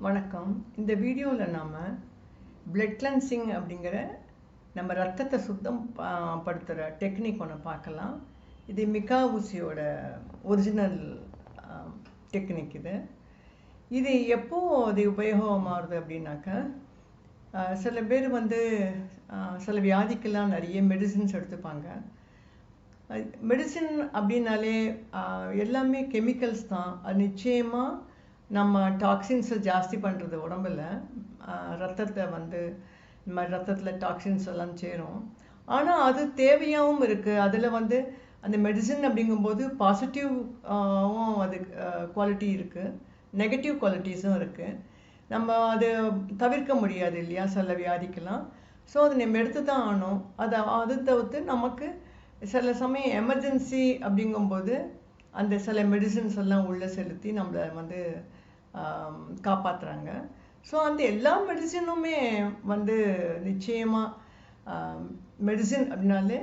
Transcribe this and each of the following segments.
வணக்கம். இந்த வீடியோவில் நாம் பிளட் கிளென்சிங் அப்படிங்கிற நம்ம ரத்தத்தை சுத்தம் படுத்துகிற டெக்னிக் ஒன்று பார்க்கலாம். இது மிகா ஊசியோட ஒரிஜினல் டெக்னிக். இது எப்போ அது உபயோகமாகுது அப்படின்னாக்கா, சில பேர் சில வியாதிக்கெல்லாம் நிறைய மெடிசின்ஸ் எடுத்துப்பாங்க. மெடிசின் அப்படின்னாலே எல்லாமே கெமிக்கல்ஸ் தான். அது நிச்சயமாக நம்ம டாக்ஸின்ஸை ஜாஸ்தி பண்ணுறது உடம்பில், ரத்தத்தை இந்த மாதிரி ரத்தத்தில் டாக்ஸின்ஸ் எல்லாம் சேரும். ஆனால் அது தேவையாகவும் இருக்குது. அதில் அந்த மெடிசின் அப்படிங்கும்போது பாசிட்டிவும் அது குவாலிட்டி இருக்குது, நெகட்டிவ் குவாலிட்டிஸும் இருக்குது. நம்ம அது தவிர்க்க முடியாது இல்லையா சில வியாதிக்கெல்லாம். ஸோ அதை நம்ம எடுத்து தான் ஆகணும். அது தவிர்த்து நமக்கு சில சமயம் எமர்ஜென்சி அப்படிங்கும்போது அந்த சில மெடிசின்ஸ் எல்லாம் உள்ளே செலுத்தி நம்மளை காப்பாற்றுறாங்க. ஸோ அந்த எல்லா மெடிசினுமே நிச்சயமாக மெடிசின் அப்படின்னாலே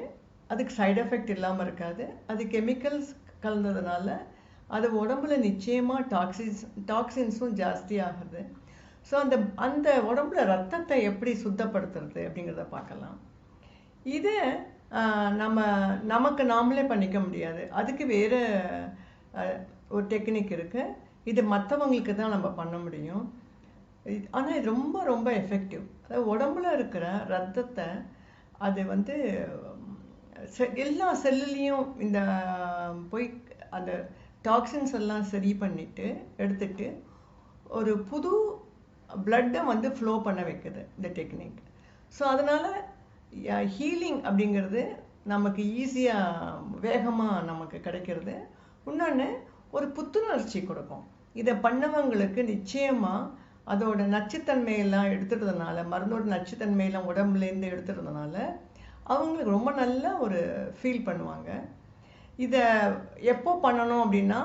அதுக்கு சைடு எஃபெக்ட் இல்லாமல் இருக்காது. அது கெமிக்கல்ஸ் கலந்ததுனால அது உடம்புல நிச்சயமாக டாக்ஸின்ஸும் ஜாஸ்தி ஆகுது. ஸோ அந்த உடம்புல ரத்தத்தை எப்படி சுத்தப்படுத்துறது அப்படிங்கிறத பார்க்கலாம். இதை நமக்கு நாமளே பண்ணிக்க முடியாது. அதுக்கு வேறு ஒரு டெக்னிக் இருக்குது. இது மற்றவங்களுக்கு தான் நம்ம பண்ண முடியும். ஆனால் இது ரொம்ப ரொம்ப எஃபெக்டிவ். அதாவது உடம்புல இருக்கிற ரத்தத்தை அது எல்லா செல்லுலேயும் போய் அந்த டாக்ஸின்ஸ் எல்லாம் சரி பண்ணிவிட்டு எடுத்துட்டு ஒரு புது பிளட்டை ஃப்ளோ பண்ண வைக்குது இந்த டெக்னிக். ஸோ அதனால் ஹீலிங் அப்படிங்கிறது நமக்கு ஈஸியாக வேகமாக நமக்கு கிடைக்கிறது. இன்னொன்று ஒரு புத்துணர்ச்சி கொடுக்கும். இதை பண்ணவங்களுக்கு நிச்சயமாக அதோட நச்சுத்தன்மையெல்லாம் எடுத்துகிறதுனால, மருந்தோட நச்சுத்தன்மையெல்லாம் உடம்புலேருந்து எடுத்துகிறதுனால அவங்களுக்கு ரொம்ப நல்ல ஒரு ஃபீல் பண்ணுவாங்க. இதை எப்போ பண்ணணும் அப்படின்னா,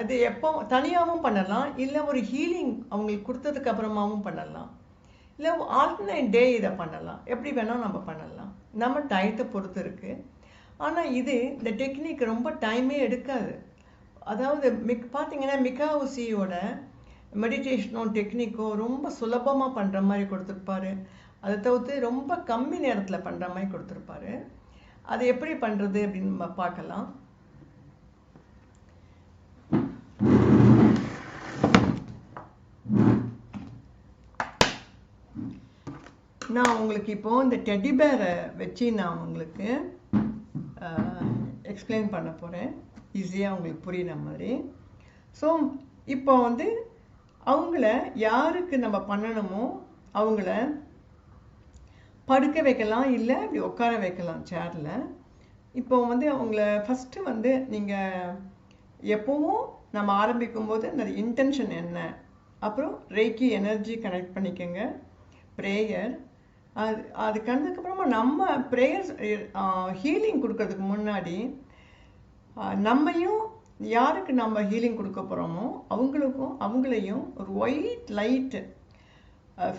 அது எப்போ தனியாகவும் பண்ணலாம், இல்லை ஒரு ஹீலிங் அவங்களுக்கு கொடுத்ததுக்கு அப்புறமாவும் பண்ணலாம், இல்லை ஆல்டர்னேட் டே இதை பண்ணலாம். எப்படி வேணால் நம்ம பண்ணலாம், நம்ம டயத்தை பொறுத்து இருக்குது. ஆனால் இந்த டெக்னிக் ரொம்ப டைமே எடுக்காது. அதாவது பார்த்தீங்கன்னா மிகா ஊசியோட மெடிடேஷனோ டெக்னிக்கோ ரொம்ப சுலபமாக பண்ணுற மாதிரி கொடுத்துருப்பாரு. அதை தவிர்த்து ரொம்ப கம்மி நேரத்தில் பண்ணுற மாதிரி கொடுத்துருப்பாரு. அது எப்படி பண்ணுறது அப்படின்னு நம்ம பார்க்கலாம். நான் உங்களுக்கு இப்போது இந்த டெடி பேரை வச்சு நான் உங்களுக்கு எக்ஸ்பிளைன் பண்ண போகிறேன், ஈஸியாக உங்களுக்கு புரியுற மாதிரி. ஸோ இப்போ அவங்கள யாருக்கு நம்ம பண்ணணுமோ அவங்கள படுக்க வைக்கலாம், இல்லை இப்படி உட்கார வைக்கலாம் சேரில். இப்போ அவங்கள ஃபஸ்ட்டு நீங்கள் எப்போவும் நம்ம ஆரம்பிக்கும்போது அந்த இன்டென்ஷன் என்ன, அப்புறம் ரேக்கி எனர்ஜி கனெக்ட் பண்ணிக்கோங்க, ப்ரேயர். அது கண்டதுக்கப்புறமா நம்ம ப்ரேயர்ஸ் ஹீலிங் கொடுக்கறதுக்கு முன்னாடி நம்மையும் யாருக்கு நம்ம ஹீலிங் கொடுக்க போகிறோமோ அவங்களையும் ஒரு ஒயிட் லைட்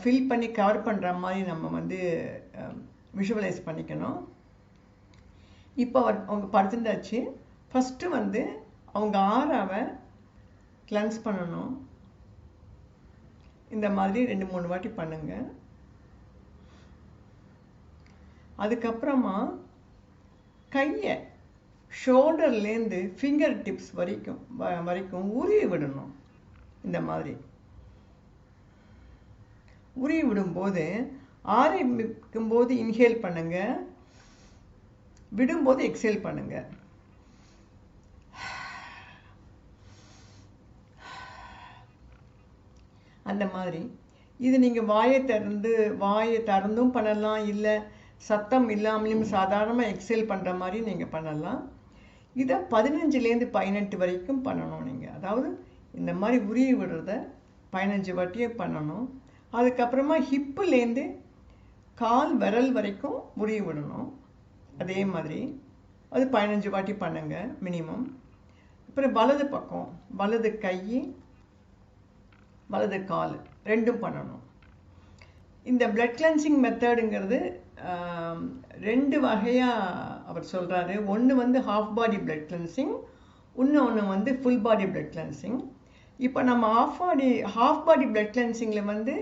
ஃபில் பண்ணி கவர் பண்ணுற மாதிரி நம்ம விஷுவலைஸ் பண்ணிக்கணும். இப்போ அவங்க படுத்துட்டாச்சு. ஃபஸ்ட்டு அவங்க ஆறாவை கிளென்ஸ் பண்ணணும். இந்த மாதிரி 2-3 வாட்டி பண்ணுங்க. அதுக்கப்புறமா கையை ஷோல்டர்லேருந்து ஃபிங்கர் டிப்ஸ் வரைக்கும் உருவி விடணும். இந்த மாதிரி உருவி விடும்போது ஆரம்பிக்கும்போது இன்ஹேல் பண்ணுங்க, விடும்போது எக்ஸேல் பண்ணுங்க. அந்த மாதிரி இது நீங்கள் வாயை திறந்தும் பண்ணலாம், இல்லை சத்தம் இல்லாமலையும் சாதாரணமாக எக்ஸேல் பண்ணுற மாதிரி நீங்கள் பண்ணலாம். இதை 15லேருந்து 18 வரைக்கும் பண்ணணும் நீங்கள். அதாவது இந்த மாதிரி உருவி விடுறத 15 வாட்டியே பண்ணணும். அதுக்கப்புறமா ஹிப்புலேருந்து கால் விரல் வரைக்கும் உருவி விடணும். அதே மாதிரி அது 15 வாட்டி பண்ணுங்க மினிமம். அப்புறம் வலது பக்கம், வலது கை, வலது கால் ரெண்டும் பண்ணணும். இந்த பிளட் கிளென்சிங் மெத்தடுங்கிறது 2 வகையாக அவர் சொல்கிறாரு. ஒன்று ஹாஃப் பாடி பிளட் கிளென்சிங், இன்னொன்று ஃபுல் பாடி பிளட் கிளென்சிங். இப்போ நம்ம ஹாஃப் பாடி பிளட் கிளென்சிங்கில் வந்து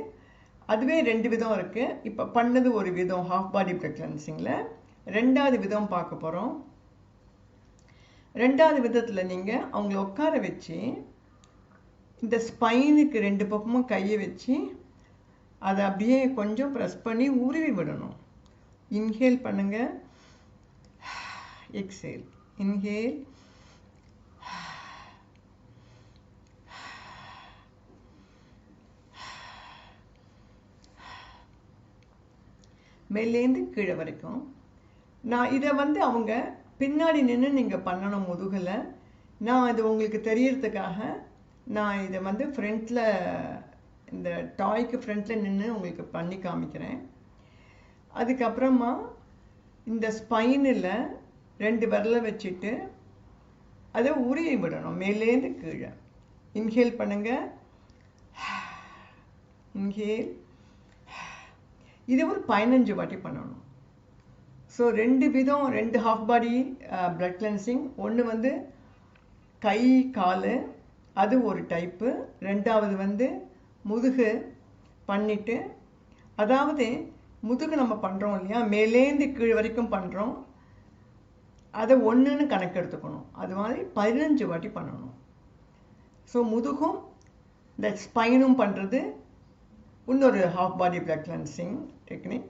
அதுவே 2 விதம் இருக்குது. இப்போ பண்ணது ஒரு விதம் ஹாஃப் பாடி பிளட் கிளென்சிங்கில். ரெண்டாவது விதம் பார்க்க போகிறோம். ரெண்டாவது விதத்தில் நீங்கள் அவங்கள உட்கார வச்சு இந்த ஸ்பைனுக்கு 2 பக்கமும் கையை வச்சு அதை அப்படியே கொஞ்சம் ப்ரெஸ் பண்ணி உருவி விடணும். இன்ஹேல் பண்ணுங்க, எக்ஸேல், இன்ஹேல், மேலேந்து கீழே வரைக்கும். நான் இதை வந்து அவங்க பின்னாடி நின்று நீங்கள் பண்ணணும் முதுகில். நான் இது உங்களுக்கு தெரியறதுக்காக நான் இதை வந்து ஃப்ரண்ட்டில் இந்த டாய்க்கு ஃப்ரண்ட்டில் நின்று உங்களுக்கு பண்ணி காமிக்கிறேன். அதுக்கப்புறமா இந்த ஸ்பைனில் 2 விரலை வச்சுட்டு அதை உருவி விடணும் மேலேந்து கீழே. இன்ஹேல் பண்ணுங்க, இன்ஹேல். இதை ஒரு 15 வாட்டி பண்ணணும். ஸோ 2 விதம், 2 ஹாஃப் பாடி பிளட் கிளென்சிங். ஒன்று வந்து கை கால், அது ஒரு டைப்பு. ரெண்டாவது வந்து முதுகு பண்ணிட்டு, அதாவது முதுகு நம்ம பண்ணுறோம் இல்லையா, மேலேந்து கீழ் வரைக்கும் பண்ணுறோம், அதை ஒன்றுன்னு கணக்கு எடுத்துக்கணும். அது மாதிரி 15 வாட்டி பண்ணணும். ஸோ முதுகும் இந்த ஸ்பைனும் பண்ணுறது இன்னொரு ஹாஃப் பாடி பிளட் கிளென்சிங் டெக்னிக்.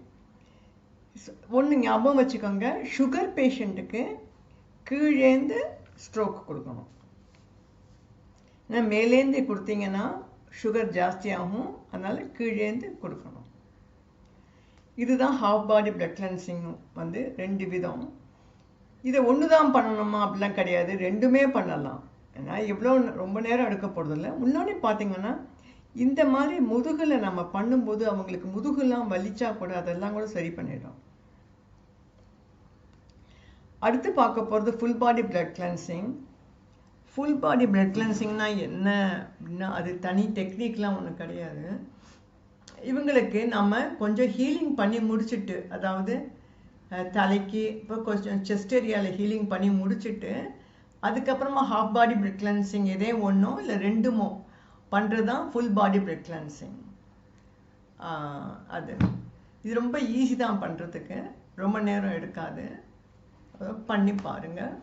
ஒன்று ஞாபகம் வச்சுக்கோங்க, சுகர் பேஷண்ட்டுக்கு கீழேந்து ஸ்ட்ரோக் கொடுக்கணும். ஏன்னா மேலேந்து கொடுத்தீங்கன்னா சுகர் ஜாஸ்தியாகும், அதனால் கீழேந்து கொடுக்கணும். இதுதான் ஹாஃப் பாடி பிளட் கிளென்சிங் வந்து 2 விதம். இதை ஒன்று தான் பண்ணணுமா அப்படிலாம் கிடையாது, 2மே பண்ணலாம். ஏன்னா எவ்வளோ ரொம்ப நேரம் எடுக்க போகிறதில்ல. முன்னாடி பார்த்தீங்கன்னா இந்த மாதிரி முதுகில் நம்ம பண்ணும்போது அவங்களுக்கு முதுகுலாம் வலிச்சா கூட அதெல்லாம் கூட சரி பண்ணிடும். அடுத்து பார்க்க போகிறது full body blood cleansing. Full body blood கிளென்சிங்னா என்ன அப்படின்னா, அது தனி டெக்னிக்லாம் ஒன்றும் கிடையாது. இவங்களுக்கு நம்ம கொஞ்சம் ஹீலிங் பண்ணி முடிச்சுட்டு, அதாவது தலைக்கு இப்போ கொஞ்சம் செஸ்ட் ஏரியாவில் ஹீலிங் பண்ணி முடிச்சுட்டு, அதுக்கப்புறமா ஹாஃப் பாடி பிளட் கிளென்சிங் எதே ஒன்றோ இல்லை 2மோ பண்ணுறது தான் ஃபுல் பாடி பிளட் கிளென்சிங். அது இது ரொம்ப ஈஸி தான் பண்ணுறதுக்கு, ரொம்ப நேரம் எடுக்காது. பண்ணி பாருங்கள்.